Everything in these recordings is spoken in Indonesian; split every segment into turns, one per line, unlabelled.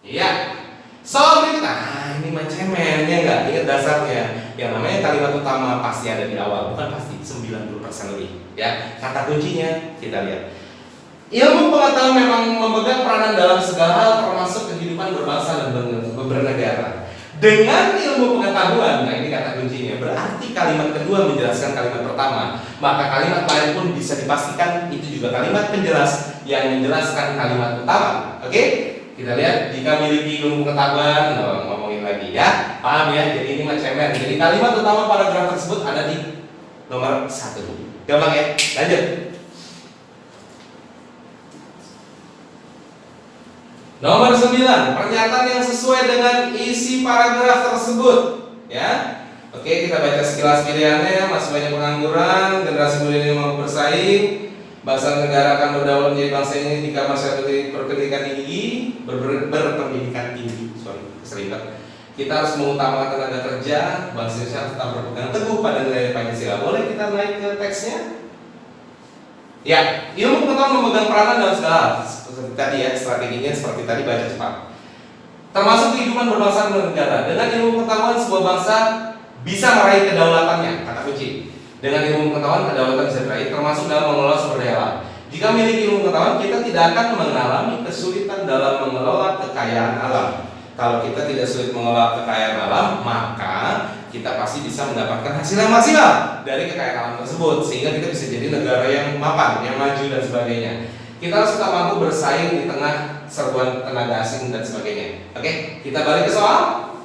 Iya. Soal berikutnya, ini cemen ya nggak? Ingat dasarnya. Yang namanya kalimat utama pasti ada di awal, bukan pasti 90% lebih. Ya, kata kuncinya kita lihat. Ilmu pengetahuan memang memegang peranan dalam segala hal termasuk kehidupan berbangsa dan bernegara. Dengan ilmu pengetahuan, nah ini kata kuncinya, berarti kalimat kedua menjelaskan kalimat pertama. Maka kalimat lain pun bisa dipastikan itu juga kalimat penjelas yang menjelaskan kalimat utama. Oke? Kita lihat, jika memiliki ilmu pengetahuan, ngomongin lagi ya. Paham ya? Jadi ini cemen. Jadi kalimat utama paragraf tersebut ada di nomor 1. Gampang ya? Lanjut. Nomor 9, pernyataan yang sesuai dengan isi paragraf tersebut. Ya, oke, kita baca sekilas pilihannya. Masih banyak pengangguran, generasi milenial mau bersaing, bangsa negara akan berdaulat menjadi bangsa ini jika masyarakat berpendidikan tinggi, berpendidikan tinggi. Keseribet. Kita harus mengutamakan tenaga kerja, bangsa Indonesia tetap berpegang teguh pada nilai Pancasila. Boleh kita naik ke teksnya? Ya, ilmu pengetahuan memegang peranan dalam segala hal. Seperti tadi ya, strateginya seperti tadi, baca cepat. Termasuk kehidupan berbangsa dan bernegara. Dengan ilmu pengetahuan sebuah bangsa bisa meraih kedaulatannya, kata kunci. Dengan ilmu pengetahuan kedaulatan bisa diraih, termasuk dalam mengelola sumber daya alam. Jika memiliki ilmu pengetahuan, kita tidak akan mengalami kesulitan dalam mengelola kekayaan alam. Kalau kita tidak sulit mengelola kekayaan alam, maka kita pasti bisa mendapatkan hasil yang maksimal dari kekayaan alam tersebut, sehingga kita bisa jadi negara yang mapan, yang maju dan sebagainya. Kita harus tetap mampu bersaing di tengah serbuan tenaga asing dan sebagainya. Oke, kita balik ke soal.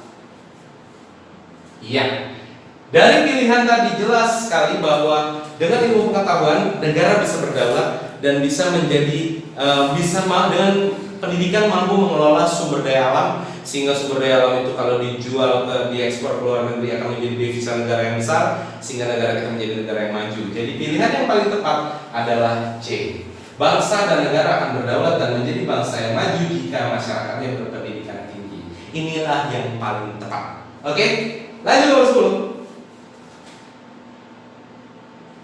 Iya. Dari pilihan tadi jelas sekali bahwa dengan ilmu pengetahuan negara bisa berdaulat dan bisa menjadi dengan pendidikan mampu mengelola sumber daya alam, sehingga sumber daya alam itu kalau dijual diekspor ke luar negeri akan menjadi devisa negara yang besar, sehingga negara kita menjadi negara yang maju. Jadi pilihan yang paling tepat adalah C. Bangsa dan negara akan berdaulat dan menjadi bangsa yang maju jika masyarakatnya berpendidikan tinggi. Inilah yang paling tepat. Oke, lanjut nomor 10.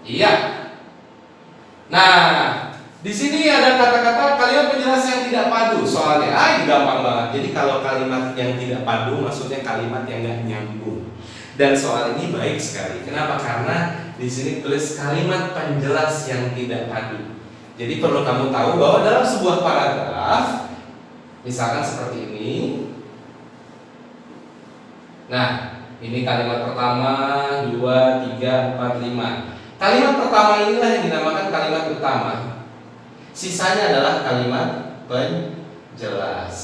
Iya. Nah, di sini ada kata-kata kalimat penjelas yang tidak padu soalnya. Ini gampang banget. Jadi kalau kalimat yang tidak padu maksudnya kalimat yang nggak nyambung. Dan soal ini baik sekali. Kenapa? Karena di sini tulis kalimat penjelas yang tidak padu. Jadi perlu kamu tahu bahwa dalam sebuah paragraf, misalkan seperti ini. Nah, ini kalimat pertama, 2, 3, 4, 5. Kalimat pertama inilah yang dinamakan kalimat utama. Sisanya adalah kalimat penjelas.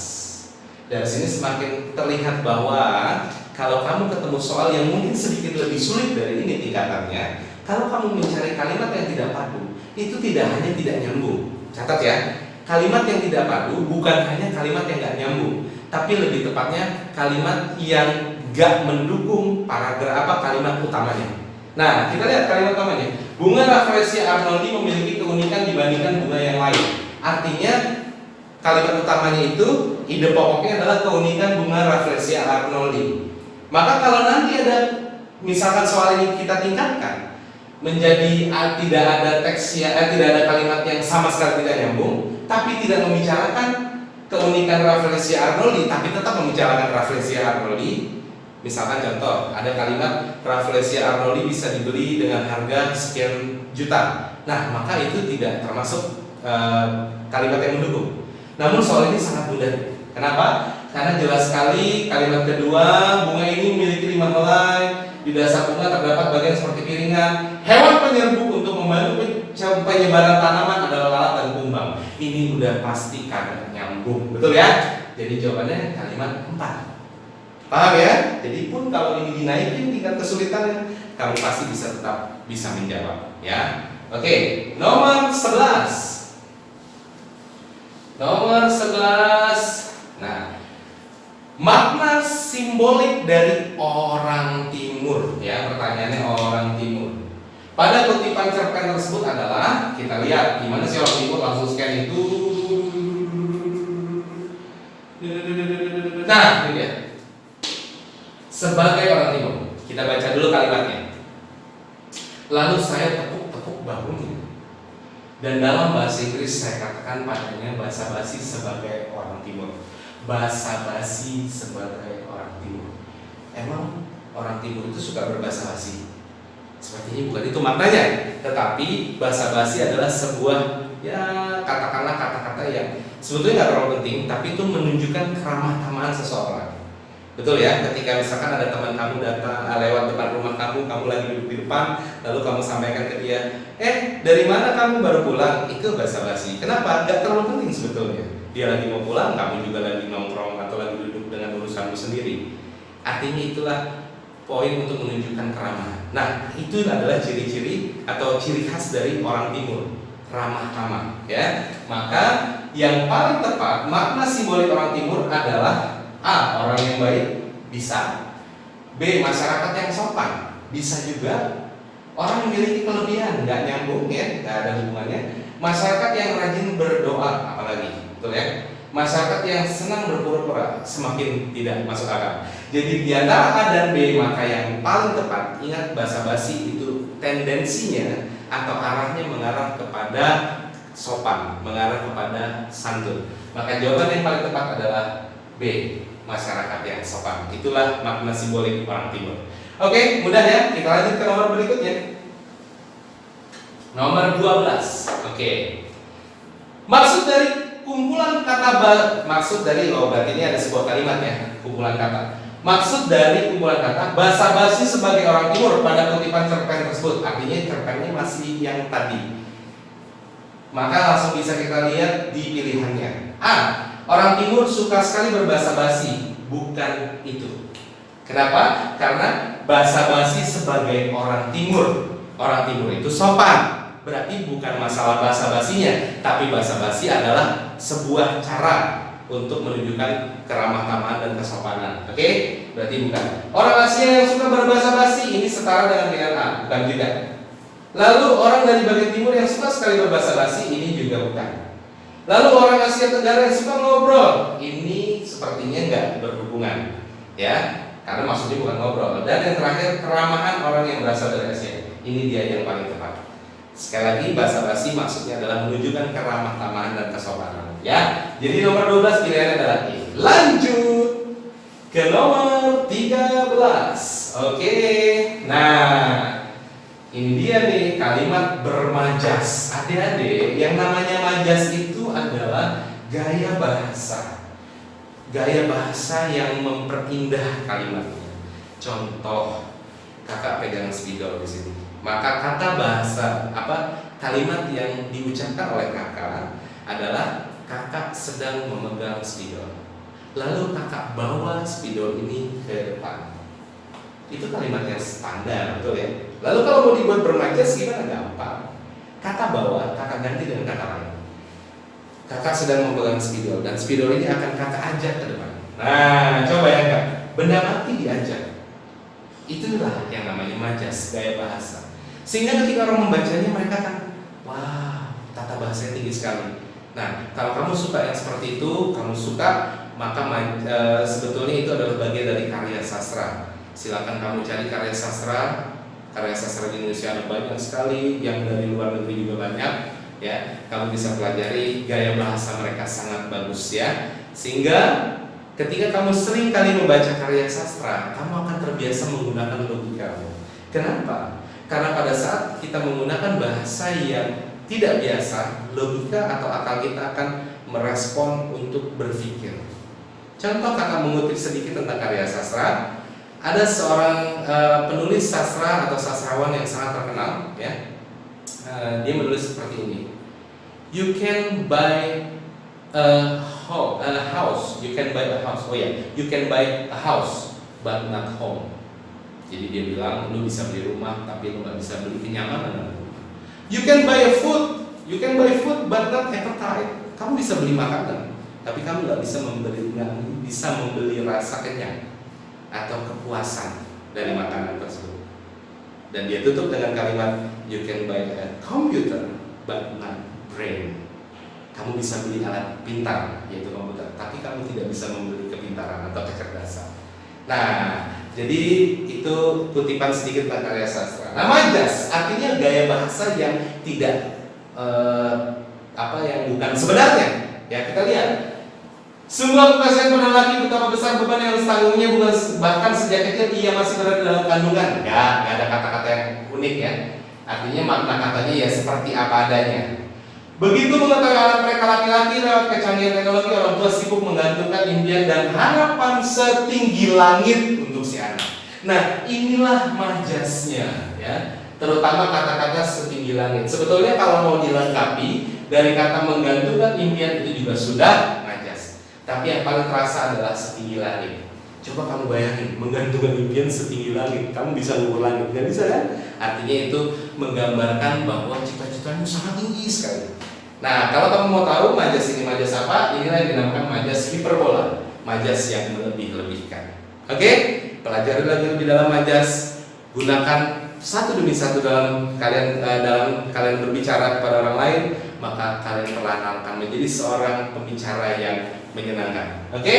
Dari sini semakin terlihat bahwa kalau kamu ketemu soal yang mungkin sedikit lebih sulit dari ini tingkatannya, kalau kamu mencari kalimat yang tidak padu, itu tidak hanya tidak nyambung. Catat ya, kalimat yang tidak padu bukan hanya kalimat yang nggak nyambung, tapi lebih tepatnya kalimat yang nggak mendukung paragraf kalimat utamanya. Nah, kita lihat kalimat utamanya. Bunga Rafflesia arnoldi memiliki keunikan dibandingkan bunga yang lain. Artinya kalimat utamanya itu ide pokoknya adalah keunikan bunga Rafflesia arnoldi. Maka kalau nanti ada misalkan soal ini kita tingkatkan menjadi tidak ada teks tidak ada kalimat yang sama sekali tidak nyambung, tapi tidak membicarakan keunikan Rafflesia arnoldi, tapi tetap membicarakan Rafflesia arnoldi. Misalkan contoh, ada kalimat Rafflesia arnoldi bisa dibeli dengan harga sekian juta. Nah, maka itu tidak termasuk kalimat yang mendukung. Namun soal ini sangat mudah. Kenapa? Karena jelas sekali kalimat kedua, bunga ini memiliki 5 helai. Di dasar bunga terdapat bagian seperti piringan. Hewan penyerbu untuk membantu penyebaran tanaman adalah lalat dan kumbang. Ini udah pasti karena nyambung, betul ya? Jadi jawabannya kalimat 4. Paham ya? Jadi pun kalau ini dinaikin tingkat kesulitannya, kamu pasti tetap bisa menjawab ya. Oke, nomor 11. Nomor 11. Nah, makna simbolik dari orang timur ya, pertanyaannya orang timur. Pada kutipan cerpen tersebut adalah, kita lihat gimana sih orang timur, langsung scan itu. Nah, ini dia. Sebagai orang timur, kita baca dulu kalimatnya. Lalu saya tepuk-tepuk bahunya, dan dalam bahasa Inggris saya katakan padanya basa-basi sebagai orang timur. Basa-basi sebagai orang timur. Emang orang timur itu suka berbasa-basi? Sepertinya bukan itu maknanya. Tetapi basa-basi adalah sebuah, ya katakanlah kata-kata yang sebetulnya nggak terlalu penting, tapi itu menunjukkan keramah tamahan seseorang. Betul ya, ketika misalkan ada teman kamu datang lewat depan rumah kamu lagi duduk di depan, lalu kamu sampaikan ke dia, dari mana kamu baru pulang? Itu basa-basi. Kenapa? Nggak terlalu penting sebetulnya. Dia lagi mau pulang, kamu juga lagi nongkrong atau lagi duduk dengan urusanmu sendiri. Artinya itulah poin untuk menunjukkan keramahan. Nah, itu adalah ciri-ciri atau ciri khas dari orang timur, ramah tamah, ya. Maka yang paling tepat makna simbolik orang timur adalah A. Orang yang baik, bisa. B. Masyarakat yang sopan, bisa juga. Orang yang memiliki kelebihan, nggak nyambung ya, nggak ada hubungannya. Masyarakat yang rajin berdoa, apalagi, betul ya. Masyarakat yang senang berpura-pura, semakin tidak masuk akal. Jadi di antara A dan B, maka yang paling tepat, ingat basa-basi itu tendensinya atau arahnya mengarah kepada sopan, mengarah kepada santun. Maka jawaban yang paling tepat adalah B, masyarakat yang sopan. Itulah makna simbolik orang timur. Oke, mudah ya. Kita lanjut ke nomor berikutnya. Nomor 12. Oke. Maksud dari kumpulan kata maksud dari berarti ini ada sebuah kalimat ya, kumpulan kata. Maksud dari kumpulan kata basa-basi sebagai orang timur pada kutipan cerpen tersebut. Artinya cerpennya masih yang tadi. Maka langsung bisa kita lihat di pilihannya. A. Orang timur suka sekali berbasa-basi. Bukan itu. Kenapa? Karena basa-basi sebagai orang timur. Orang timur itu sopan. Berarti bukan masalah basa-basinya, tapi basa-basi adalah sebuah cara untuk menunjukkan keramah tamahan dan kesopanan. Oke? Berarti bukan. Orang Asia yang suka berbasa-basi ini setara dengan pilihan A, bukan juga. Lalu orang dari bagian timur yang suka sekali berbasa-basi ini juga bukan. Lalu orang Asia Tenggara yang suka ngobrol, ini sepertinya nggak berhubungan, ya, karena maksudnya bukan ngobrol. Dan yang terakhir, keramahan orang yang berasal dari Asia, ini dia yang paling tepat. Sekali lagi, basa-basi maksudnya adalah menunjukkan keramah tamahan dan kesopanan, ya. Jadi nomor 12 pilihannya adalah E. Lanjut ke nomor 13. Oke. Nah, ini dia nih kalimat bermajas. Adik-adik, yang namanya majas itu adalah gaya bahasa. Gaya bahasa yang memperindah kalimatnya. Contoh, kakak pegang spidol di sini. Maka kata bahasa kalimat yang diucapkan oleh kakak adalah kakak sedang memegang spidol. Lalu kakak bawa spidol ini ke depan. Itu kalimat yang standar, betul ya? Lalu kalau mau dibuat bermajas gimana? Gampang. Kata bawa, kakak ganti dengan kata lain. Kakak sedang memegang spidol dan spidol ini akan kakak ajak ke depan. Nah, coba ya kak, benda mati diajak. Itulah yang namanya majas, gaya bahasa. Sehingga ketika orang membacanya mereka kan, wah, tata bahasanya tinggi sekali. Nah, kalau kamu suka yang seperti itu, kamu suka, maka sebetulnya itu adalah bagian dari karya sastra. Silakan kamu cari karya sastra di Indonesia ada banyak sekali, yang dari luar negeri juga banyak. Ya, kamu bisa pelajari gaya bahasa mereka sangat bagus ya. Sehingga ketika kamu sering kali membaca karya sastra, kamu akan terbiasa menggunakan logikamu. Kenapa? Karena pada saat kita menggunakan bahasa yang tidak biasa, logika atau akal kita akan merespon untuk berpikir. Contoh, kakak mengutip sedikit tentang karya sastra. Ada seorang penulis sastra atau sastrawan yang sangat terkenal, ya. Dia menulis seperti ini. You can buy a house. You can buy a house. Oh ya, you can buy a house, but not home. Jadi dia bilang, lu bisa beli rumah, tapi lu nggak bisa beli kenyamanan dalam rumah. You can buy a food. You can buy food, but not appetite. Kamu bisa beli makanan, tapi kamu nggak bisa membeli rasa kenyang atau kepuasan dari makanan tersebut. Dan dia tutup dengan kalimat, you can buy a computer, but not brain. Kamu bisa beli alat pintar, yaitu komputer, tapi kamu tidak bisa membeli kepintaran atau kecerdasan. Nah, jadi itu kutipan sedikit tentang karya sastra. Nah, majas artinya gaya bahasa yang tidak yang bukan sebenarnya. Ya, kita lihat Sungguh aku kasihan pada laki betapa besar beban yang harus tanggungnya, bukan bahkan sejak kecil ia masih berada dalam kandungan. Gak ada kata-kata yang unik ya. Artinya makna katanya ya seperti apa adanya. Begitu mengetahui anak mereka laki-laki lewat kecanggihan teknologi, orang tua sibuk menggantungkan impian dan harapan setinggi langit untuk si anak. Nah, inilah majasnya ya. Terutama kata-kata setinggi langit. Sebetulnya kalau mau dilengkapi dari kata menggantungkan impian itu juga sudah majas. Tapi yang paling terasa adalah setinggi langit. Coba kamu bayangin, menggantungkan impian setinggi langit. Kamu bisa ngukur langit, nggak bisa kan? Artinya itu menggambarkan bahwa cita-citanya sangat tinggi sekali. Nah, kalau kamu mau tahu majas ini majas apa, inilah yang dinamakan majas hiperbola, majas yang melebih-lebihkan. Oke, pelajari lagi lebih dalam majas. Gunakan satu demi satu dalam kalian berbicara kepada orang lain, maka kalian perlahan akan menjadi seorang pembicara yang menyenangkan. Oke,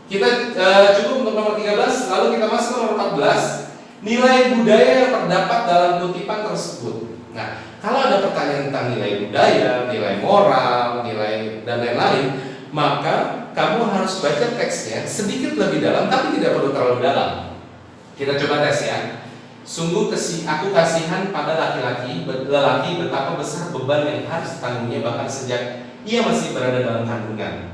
kita cukup untuk nomor 13, lalu kita masuk ke nomor 14. Nilai budaya yang terdapat dalam kutipan tersebut. Nah, kalau ada pertanyaan tentang nilai budaya, nilai moral, nilai dan lain-lain, maka kamu harus baca teksnya sedikit lebih dalam, tapi tidak perlu terlalu dalam. Kita coba tes ya. Sungguh aku kasihan pada lelaki betapa besar beban yang harus ditanggungnya bahkan sejak ia masih berada dalam kandungan.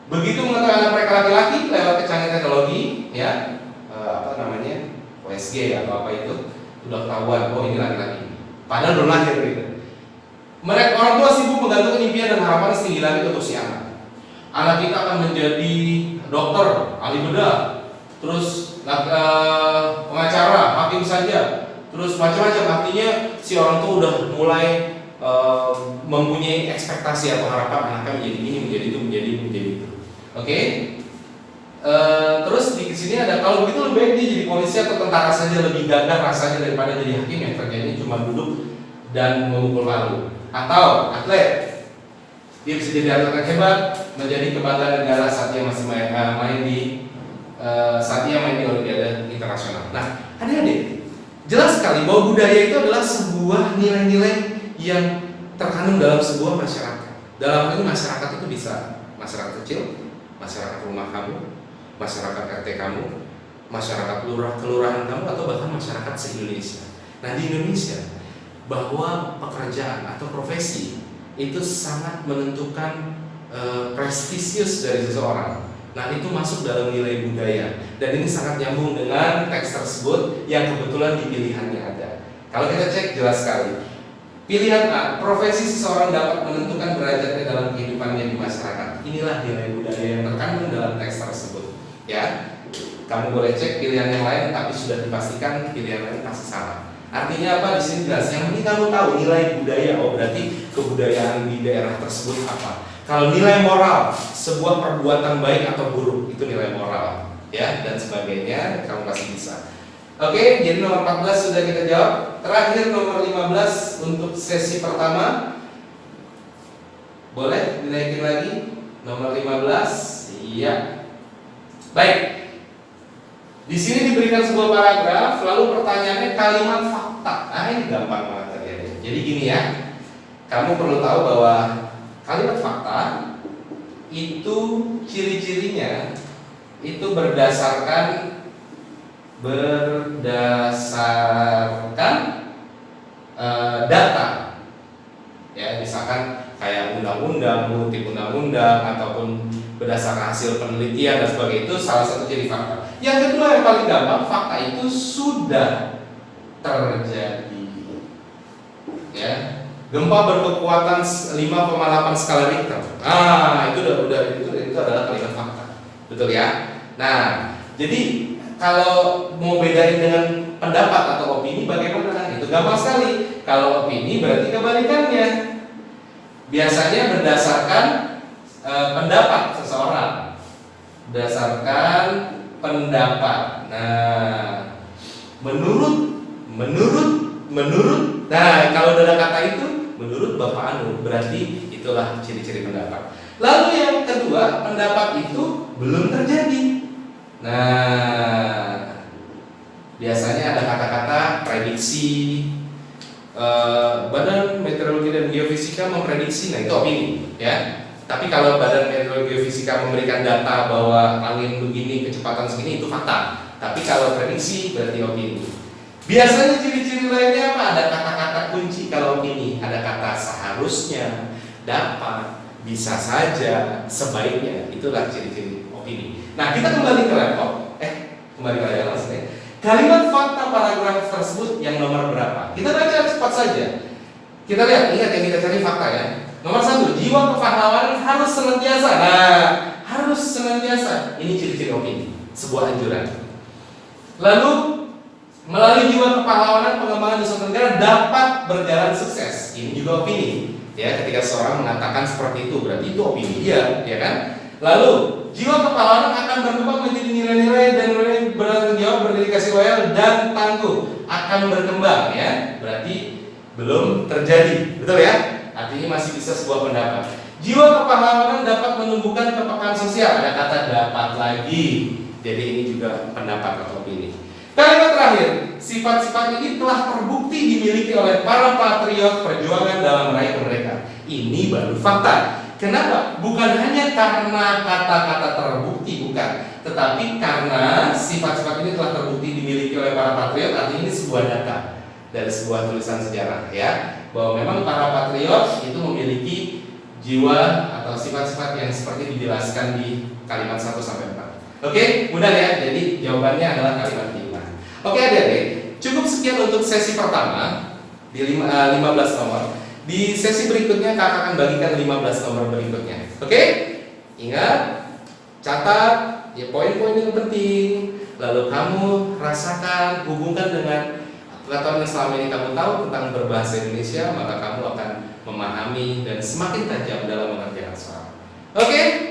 Begitu mengetahui anak mereka laki-laki lewat kecanggihan teknologi, ya OSG atau apa itu, sudah ketahuan, oh ini laki-laki. Padahal belum lahir gitu. Mereka orang tua sibuk menggantungkan impian dan harapan setinggi langit untuk si anak. Anak kita akan menjadi dokter, ahli bedah, terus pengacara, hakim saja, terus macam-macam. Artinya si orang tua udah mulai mempunyai ekspektasi atau harapan anaknya menjadi ini, menjadi itu, menjadi itu. Oke? Terus di sini ada kalau begitu lebih baik dia jadi polisi atau tentara saja, lebih gagah rasanya daripada jadi hakim yang kerjanya cuma duduk dan memukul palu. Atau atlet, dia bisa jadi atlet yang hebat, menjadi kebanggaan negara saat dia masih main di Olimpiade internasional. Nah, adik-adik, jelas sekali bahwa budaya itu adalah sebuah nilai-nilai yang terkandung dalam sebuah masyarakat. Dalam ini masyarakat itu bisa masyarakat kecil, masyarakat rumah kamu, masyarakat RT kamu, masyarakat kelurahan kamu, atau bahkan masyarakat se-Indonesia. Nah, di Indonesia bahwa pekerjaan atau profesi itu sangat menentukan prestisius dari seseorang. Nah, itu masuk dalam nilai budaya, dan ini sangat nyambung dengan teks tersebut yang kebetulan di pilihannya ada. Kalau kita cek jelas sekali. Pilihan A, profesi seseorang dapat menentukan derajatnya dalam kehidupannya di masyarakat. Inilah nilai budaya yang terkandung dalam teks tersebut. Ya, kamu boleh cek pilihan yang lain, tapi sudah dipastikan pilihan lain pasti salah. Artinya apa? Di sini jelas. Yang penting kamu tahu nilai budaya. Oh, berarti kebudayaan di daerah tersebut apa? Kalau nilai moral, sebuah perbuatan baik atau buruk, itu nilai moral, ya, dan sebagainya, kamu pasti bisa. Oke, jadi nomor 14 sudah kita jawab. Terakhir nomor 15 untuk sesi pertama. Boleh dinaikin lagi? Nomor 15. Iya. Baik. Di sini diberikan sebuah paragraf, lalu pertanyaannya kalimat fakta. Nah, ini gampang banget terjadi. Jadi gini ya. Kamu perlu tahu bahwa kalimat fakta itu ciri-cirinya itu berdasarkan data, ya, misalkan kayak undang-undang, mengutip undang-undang, ataupun berdasarkan hasil penelitian dan sebagainya. Itu salah satu ciri fakta. Yang kedua yang paling gampang, fakta itu sudah terjadi. Ya, gempa berkekuatan 5,8 skala Richter. Nah, itu adalah kalimat fakta, betul ya? Nah, jadi kalau mau bedain dengan pendapat atau opini bagaimana? Itu gampang sekali. Kalau opini berarti kebalikannya. Biasanya berdasarkan pendapat seseorang. Berdasarkan pendapat. Nah, menurut. Nah, kalau ada kata itu, menurut Bapak Anu, berarti itulah ciri-ciri pendapat. Lalu yang kedua, pendapat itu belum terjadi. Nah, biasanya ada kata-kata prediksi, Badan Meteorologi dan Geofisika memprediksi, nah itu opini, ya. Tapi kalau Badan Meteorologi Fisika memberikan data bahwa angin begini, kecepatan segini, itu fakta. Tapi kalau prediksi berarti opini. Biasanya ciri-ciri lainnya apa? Ada kata-kata kunci kalau opini. Ada kata seharusnya, dapat, bisa saja, sebaiknya. Itulah ciri-ciri opini. Nah, kita kembali ke laptop. Kembali ke layar maksudnya. Kalimat fakta paragraf tersebut yang nomor berapa? Kita baca cepat saja. Kita lihat, ingat yang kita cari fakta ya. Nomor 1, jiwa kepahlawanan harus senantiasa. Nah, harus senantiasa. Ini ciri-ciri opini, sebuah anjuran. Lalu, melalui jiwa kepahlawanan pengembangan Nusa Tenggara dapat berjalan sukses. Ini juga opini. Ya, ketika seorang mengatakan seperti itu, berarti itu opini dia, ya kan? Lalu, jiwa kepahlawanan akan berkembang menjadi nilai-nilai dan nilai bertanggung jawab, berdedikasi loyal dan tangguh akan berkembang, ya. Berarti belum terjadi, betul ya? Artinya masih bisa sebuah pendapat. Jiwa kepahlawanan dapat menumbuhkan kepekaan sosial. Ada kata dapat lagi. Jadi ini juga pendapat atau opini. Kalimat terakhir, sifat-sifat ini telah terbukti dimiliki oleh para patriot perjuangan dalam meraih kemerdekaan. Ini baru fakta. Kenapa? Bukan hanya karena kata-kata terbukti, bukan, tetapi karena sifat-sifat ini telah terbukti dimiliki oleh para patriot. Artinya ini sebuah data dari sebuah tulisan sejarah, ya, bahwa memang para patriot itu memiliki jiwa atau sifat-sifat yang seperti dijelaskan di kalimat 1 sampai 4. Oke, mudah ya. Jadi jawabannya adalah kalimat 5. Oke adik-adik, cukup sekian untuk sesi pertama di 15 nomor. Di sesi berikutnya kakak akan bagikan 15 nomor berikutnya. Oke? Ingat, catat ya poin-poin yang penting. Lalu kamu rasakan, hubungkan dengan pengetahuan yang selama ini kamu tahu tentang berbahasa Indonesia, maka kamu akan memahami dan semakin tajam dalam mengerjakan soal. Oke?